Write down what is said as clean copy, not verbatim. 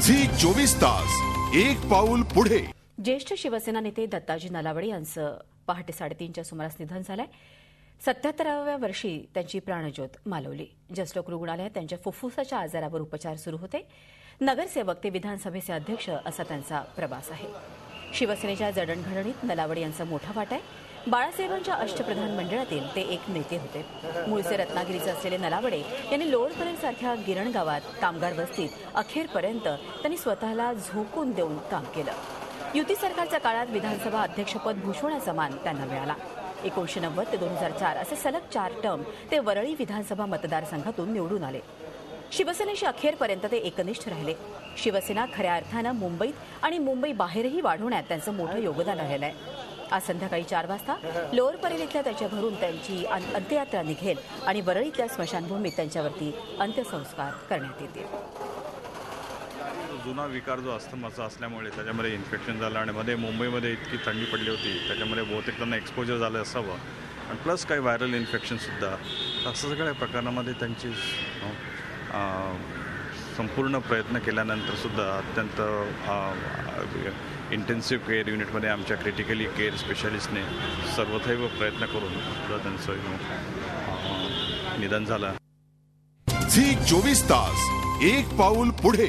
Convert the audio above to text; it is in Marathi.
झी 24 तास एक पाऊल पुढे। ज्येष्ठ शिवसेना नेते दत्ताजी नलावडे यांचं पहाटे 3:30च्या सुमारास निधन झालंय। 77व्या वर्षी त्यांची प्राणज्योत मालवली। जसलोक रुग्णालयात त्यांच्या फुफ्फुसाच्या आजारावर उपचार सुरू होते। नगरसेवक ते विधानसभेचे अध्यक्ष असा त्यांचा प्रवास आहे। शिवसेनेच्या जडणघडणीत नलावडे यांचा मोठा वाटा आहे। बाळासाहेबांच्या अष्टप्रधान मंडळातील ते एक नेते होते। मूळचे रत्नागिरीचे असलेले नलावडे यांनी लोअर परेलसारख्या गिरण गावात कामगार वस्तीत अखेरपर्यंत त्यांनी स्वतःला झोकून देऊन काम केलं। युती सरकारच्या काळात विधानसभा अध्यक्षपद भूषवण्याचा मान त्यांना मिळाला। 1990 ते 2004 असे सलग 4 टर्म ते वरळी विधानसभा मतदारसंघातून निवडून आले। शिवसेनेशी अखेरपर्यंत ते एकनिष्ठ राहिले। शिवसेना खऱ्या अर्थानं मुंबईत आणि मुंबई बाहेरही वाढवण्यात त्यांचं मोठं योगदान राहिलं आहे। आज संध्याकाळी 4 वाजता लोअर परेल इथल्या त्याच्या घरून त्यांची अंत्ययात्रा निघेल आणि वरळीतल्या स्मशानभूमीत त्यांच्यावरती अंत्यसंस्कार करण्यात येतील। जुना विकार जो अस्थमाचा असल्यामुळे त्याच्यामध्ये इन्फेक्शन झालं आणि मध्ये मुंबईमध्ये इतकी थंडी पडली होती, त्याच्यामध्ये बहुतेक त्यांना एक्सपोजर झालं असावं आणि प्लस काही व्हायरल इन्फेक्शनसुद्धा। असं सगळ्या प्रकारामध्ये त्यांची संपूर्ण प्रयत्न केल्यानंतरसुद्धा अत्यंत इंटेन्सिव्ह केअर युनिटमध्ये आमच्या क्रिटिकली केअर स्पेशालिस्टने सर्वथैव प्रयत्न करून सुद्धा त्यांचं निधन झालं। झी 24 तास एक पाऊल पुढे।